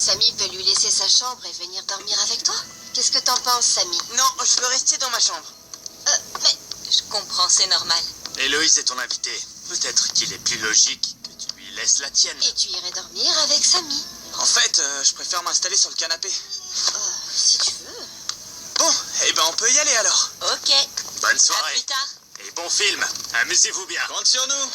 Samy peut lui laisser sa chambre et venir dormir avec toi. Qu'est-ce que t'en penses, Samy? Non, je veux rester dans ma chambre. Mais... Je comprends, c'est normal. Héloïse est ton invité. Peut-être qu'il est plus logique que tu lui laisses la tienne. Et tu irais dormir avec Samy? En fait, je préfère m'installer sur le canapé. Si tu veux. Bon, eh ben on peut y aller alors. Ok. Bonne À soirée. plus tard. Et bon film. Amusez-vous bien. Compte sur nous.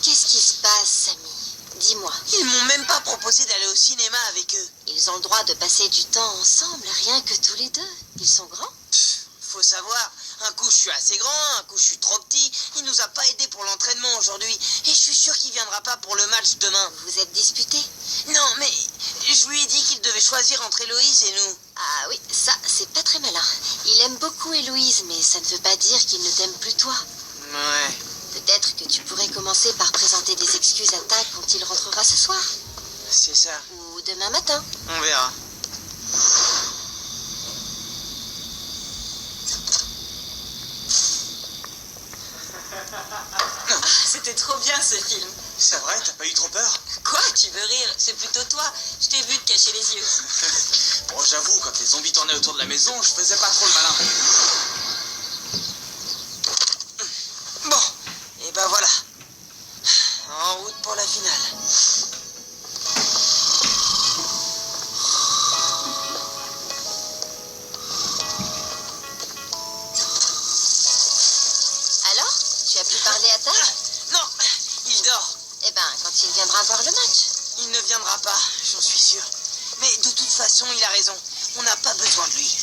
Qu'est-ce qui se passe, Samy? Dis-moi. Ils m'ont même pas proposé d'aller au cinéma avec eux. Ils ont le droit de passer du temps ensemble, rien que tous les deux. Ils sont grands. Faut savoir, un coup je suis assez grand, un coup je suis trop petit. Il nous a pas aidé pour l'entraînement aujourd'hui. Et je suis sûr qu'il viendra pas pour le match demain. Vous êtes disputés? Non, mais je lui ai dit qu'il devait choisir entre Héloïse et nous. Ah oui, ça, c'est pas très malin. Il aime beaucoup Héloïse, mais ça ne veut pas dire qu'il ne t'aime plus toi. Ouais. Peut-être que tu pourrais commencer par présenter des excuses à Tak quand il rentrera ce soir. C'est ça. Ou demain matin. On verra. C'était trop bien ce film. C'est vrai, t'as pas eu trop peur? Quoi? Tu veux rire? C'est plutôt toi. Je t'ai vu te cacher les yeux. Bon, j'avoue, quand les zombies tournaient autour de la maison, je faisais pas trop le malin. Bon, et ben voilà. En route pour la finale. Alors? Tu as pu parler à Tak? Non, il dort. Eh ben, quand il viendra voir le match. Il ne viendra pas, j'en suis sûr. Mais de toute façon, il a raison. On n'a pas besoin de lui.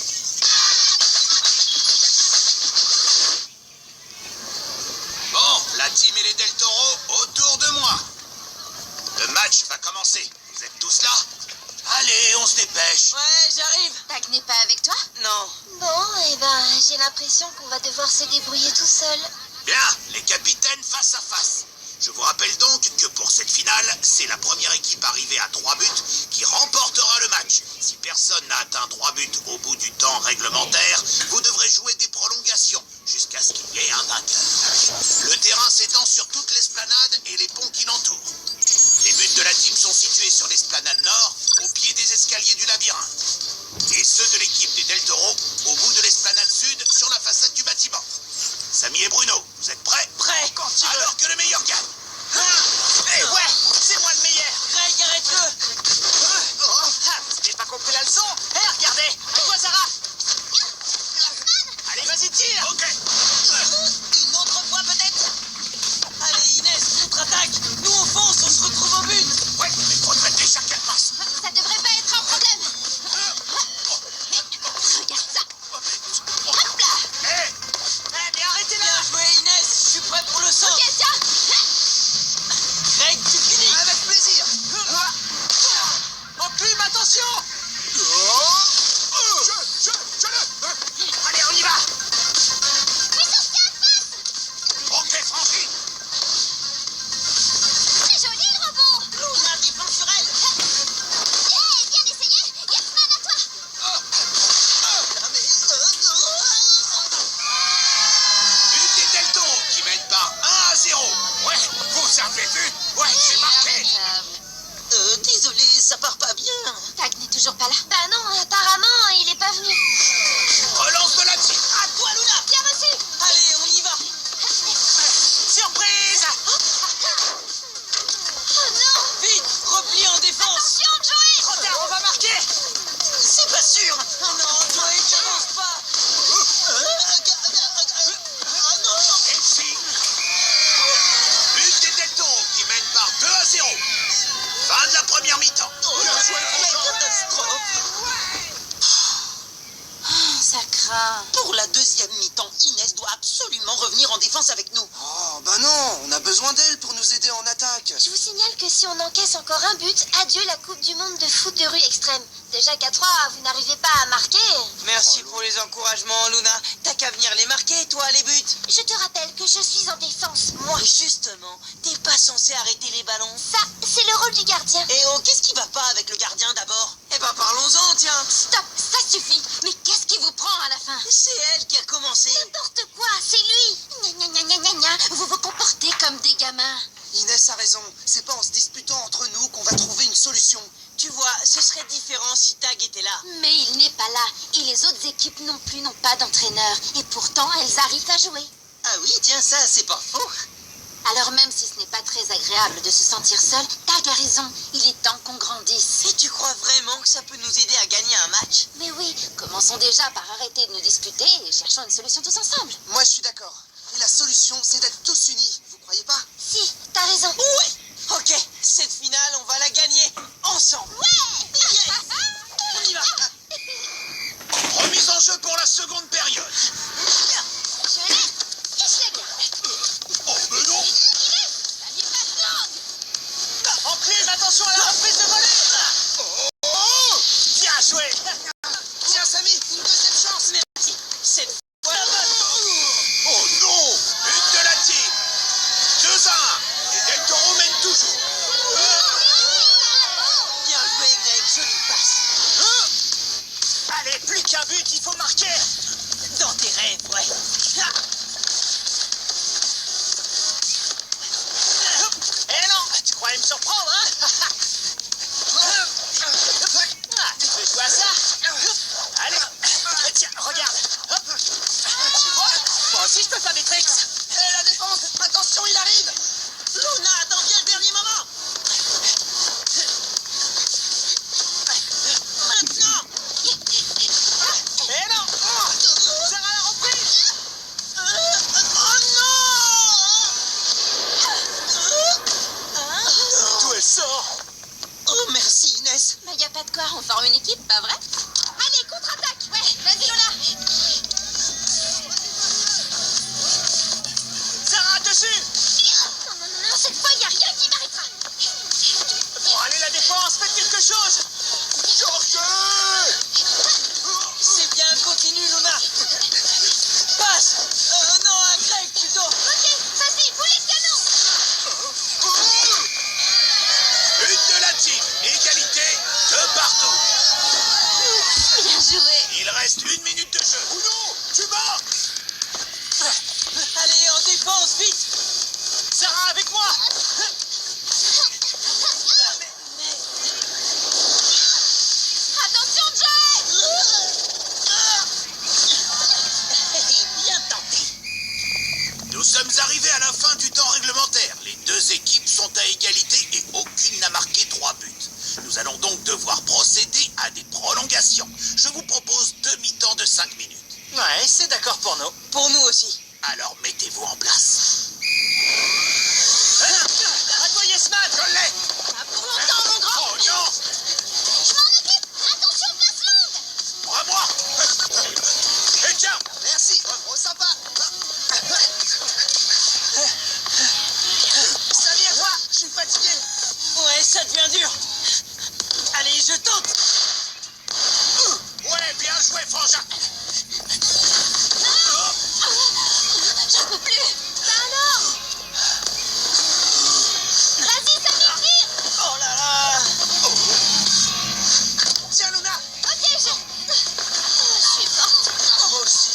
Bon, la team et les Del Toro, autour de moi. Le match va commencer. Vous êtes tous là? Allez, on se dépêche. Ouais, j'arrive. Tak n'est pas avec toi? Non. Bon, eh ben, j'ai l'impression qu'on va devoir se débrouiller tout seul. Bien, les capitaines face à face. Je vous rappelle donc que pour cette finale, c'est la première équipe arrivée à 3 buts qui remportera le match. Si personne n'a atteint 3 buts au bout du temps réglementaire, vous devrez jouer des prolongations jusqu'à ce qu'il y ait un vainqueur. Le terrain s'étend sur toute l'esplanade et les ponts qui l'entourent. Les buts de la team sont situés sur l'esplanade nord, au pied des escaliers du labyrinthe. Et ceux de l'équipe des Del Toro, au bout de l'esplanade sud, sur la façade du bâtiment. Samy et Bruno, vous êtes prêts? Prêt, quand tu veux. Alors que le meilleur gagne. Eh ouais, c'est moi le meilleur. Greg, arrête-le. T'as pas compris la leçon? Eh, regardez. À toi, Sarah. Allez, vas-y, tire. Ok. Une autre fois, peut-être. Allez, Inès, contre-attaque. Nous, on fonce, on se retrouve au but. Ouais, mais progresser chacun passe. Ça devrait pas être un problème. Regarde ça. Hop là. Hé, Mais arrêtez-la. Bien joué, Inès. Je suis prêt pour le saut. Ok, tiens. Greg, tu finis. Avec plaisir. Enclume, attention. Allez, on y va. Ok, Francky. C'est joli le robot. Luna défend sur elle. Yeah, bien essayé. Yasman, à toi. But des Del Toro qui mène par 1-0. Ouais, vous avez vu. Ouais, c'est marqué. Désolé, ça part pas bien. Tak n'est toujours pas là. Bah non, apparemment, il est pas venu. Relance de la team. À toi, Luna. Bien reçu. Allez, on y va. Surprise. Oh non. Vite, repli en défense. Attention, Joey. Trop tard, on va marquer. C'est pas sûr. Oh non, Joey, tu avances pas. Ah non. Merci. But des Del Toro qui mène par 2-0. Fin de la première mi-temps. Catastrophe. Ça craint. Pour la deuxième mi-temps, Inès doit absolument revenir en défense avec nous. Oh, bah non, on a besoin d'elle pour nous aider en attaque. Je vous signale que si on encaisse encore un but, adieu la Coupe du Monde de foot de rue extrême. Déjà qu'à 3, vous n'arrivez pas à marquer. Merci pour les encouragements, Luna. T'as qu'à venir les marquer, toi, les buts. Je te rappelle que je suis en défense, moi. Et justement, t'es pas censé arrêter les ballons. Ça, c'est le rôle du gardien. Et oh, qu'est-ce qui va pas avec le gardien d'abord? Eh ben, parlons-en, tiens. Stop, ça suffit. Mais qu'est-ce qui vous prend à la fin? C'est elle qui a commencé. N'importe quoi, c'est lui. Gna gna gna gna gna. Vous vous comportez comme des gamins. Inès a raison, c'est pas en se disputant entre nous qu'on va trouver une solution. Tu vois, ce serait différent si Tag était là. Mais il n'est pas là, et les autres équipes non plus n'ont pas d'entraîneur, et pourtant elles arrivent à jouer. Ah oui, tiens, ça, c'est pas faux. Alors même si ce n'est pas très agréable de se sentir seul, Tag a raison, il est temps qu'on grandisse. Et tu crois vraiment que ça peut nous aider à gagner un match? Mais oui, commençons déjà par arrêter de nous disputer et cherchons une solution tous ensemble. Moi, je suis d'accord. Et la solution, c'est d'être tous unis. Vous croyez pas? Si, t'as raison. Ouais. Ok, cette finale, on va la gagner ensemble. Ouais. Yes. On y va. Remise en jeu pour la seconde période. Je l'ai, et je la garde. Oh, mais non! Ça n'y passe longue. Encluse, attention à la reprise de volée. Oh! Bien joué. Tiens, Samy, une deuxième chance. Merci. Cette fois la bonne. Oh non! But de la team! 2-1! Et Del Toro mène toujours. Bien joué, Greg. Jolie passe. Allez, plus qu'un but, il faut marquer. Dans tes rêves, ouais. Eh non, tu croyais me surprendre, hein? Ah, tu veux jouer à ça? Allez, tiens, regarde. Hop. Tu vois? Moi aussi, je peux faire des tricks. Hé, la défense, attention, il arrive. Luna, attends bien le dernier moment. Maintenant. Eh non. Sarah la reprise. Oh non. D'où elle sort? Oh, merci Inès. Mais y a pas de quoi, on forme une équipe, pas vrai? Allez, contre-attaque. Ouais, vas-y Lola. Sarah, dessus. Non, non, non, non, cette fois y a rien qui m'arrêtera. Bon, allez, la défense, faites quelque chose. Georges! C'est bien, continue Luna. Passe. Non, à Greg plutôt. Ok, vas-y, boulet de canon. But de la team! Égalité de partout! Bien joué. Il reste 1 minute de jeu. Oh non! Tu marques! Allez, en défense, vite. Sarah, avec moi. Attention, Jay. Bien tenté. Nous sommes arrivés à la fin du temps réglementaire. Les deux équipes sont à égalité et aucune n'a marqué 3 buts. Nous allons donc devoir procéder à des prolongations. Je vous propose 2 mi-temps de 5 minutes. Ouais, c'est d'accord pour nous. Pour nous aussi. Alors mettez-vous en place. À toi, Yesman. Je l'ai! Pas pour longtemps, mon grand. Oh non! Je m'en occupe. Attention, place longue. À moi! Et tiens! Merci, oh, sympa. Samy, à toi. Je suis fatigué. Ouais, ça devient dur. Allez, je tente. Ouais, bien joué, Frangin! J'en peux plus. Bah alors. Vas-y, Samy, tire. Oh là là. Tiens, Luna. Ok, je suis morte. Moi aussi.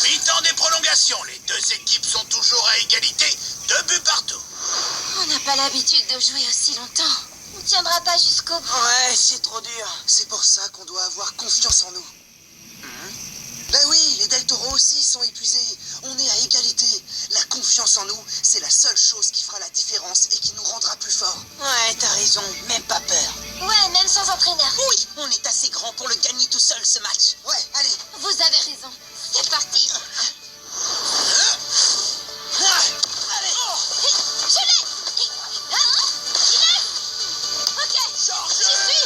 Mi-temps des prolongations. Les deux équipes sont toujours à égalité. 2 buts partout. On n'a pas l'habitude de jouer aussi longtemps. On tiendra pas jusqu'au bout. Ouais, c'est trop dur. C'est pour ça qu'on doit avoir confiance en nous. Ben oui, les Del Toro aussi sont épuisés. On est à égalité. La confiance en nous, c'est la seule chose qui fera la différence et qui nous rendra plus forts. Ouais, t'as raison. Même pas peur. Ouais, même sans entraîneur. Oui, on est assez grand pour le gagner tout seul, ce match. Ouais, allez. Vous avez raison. C'est parti. Allez. Je l'ai. Inès. Ok, j'y suis.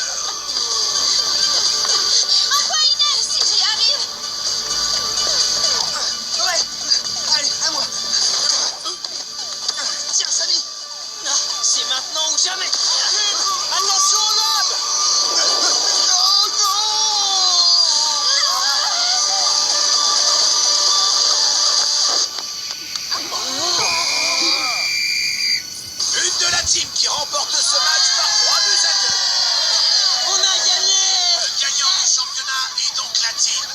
À toi, Inès, si j'y arrive. Ouais. Allez, à moi. Tiens, Samy. Ah, c'est maintenant ou jamais. Attention au lobe. Oh non! But de la team qui remporte ce match par 3 buts à 2. On a gagné. Le gagnant du championnat est donc la team.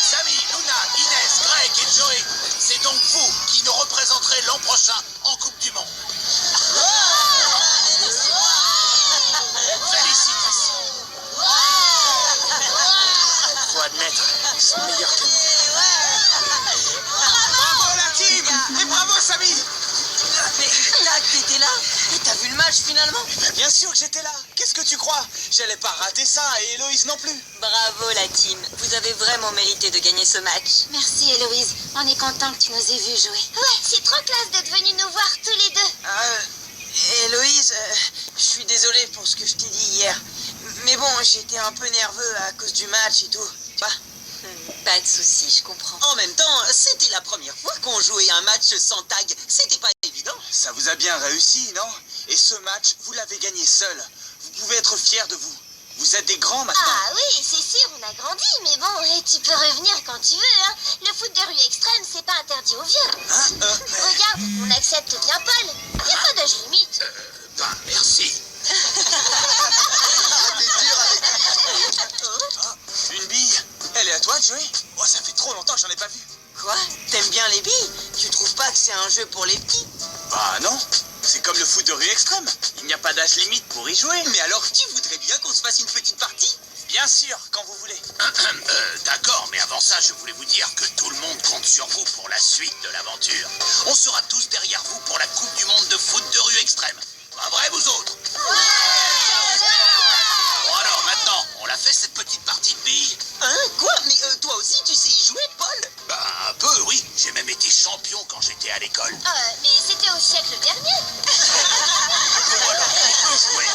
Samy, Luna, Inès, Greg et Joey, c'est donc vous qui nous représenterez l'an prochain en Coupe du Monde. sont meilleurs que nous. Bravo la team! Et bravo Samy! Mais là, t'étais là? Et t'as vu le match finalement? Bien sûr que j'étais là. Qu'est-ce que tu crois? J'allais pas rater ça et Héloïse non plus. Bravo la team. Vous avez vraiment mérité de gagner ce match. Merci Héloïse, on est content que tu nous aies vus jouer. Ouais, c'est trop classe d'être venus nous voir tous les deux. Héloïse, je suis désolé pour ce que je t'ai dit hier. Mais bon, j'étais un peu nerveux à cause du match et tout. Tu vois? Pas de soucis, je comprends. En même temps, c'était la première fois qu'on jouait un match sans tag. C'était pas évident. Ça vous a bien réussi, non? Et ce match, vous l'avez gagné seul. Vous pouvez être fiers de vous. Vous êtes des grands maintenant. Ah oui, c'est sûr, on a grandi, mais bon, et tu peux revenir quand tu veux, hein. Le foot de rue extrême, c'est pas interdit aux vieux. Regarde, on accepte bien Paul. Y a pas d'âge limite. Ben, merci. Une bille. Elle est à toi, Joey? Oh, ça fait trop longtemps que j'en ai pas vu. Quoi? T'aimes bien les billes? Tu trouves pas que c'est un jeu pour les petits? Bah non. C'est comme le foot de rue extrême. Il n'y a pas d'âge limite pour y jouer. Mais alors, tu voudrais bien qu'on se fasse une petite partie? Bien sûr, quand vous voulez. D'accord, mais avant ça, je voulais vous dire que tout le monde compte sur vous pour la suite de l'aventure. On sera tous derrière vous pour la Coupe du Monde de foot de rue extrême. Pas vrai, vous autres? Bon alors, maintenant, on l'a fait cette petite partie de billes? Hein? Quoi? Mais toi aussi, tu sais y jouer, Paul? Ben, un peu, oui. J'ai même été champion quand j'étais à l'école. Mais c'était au siècle dernier. Bon alors, on peut jouer.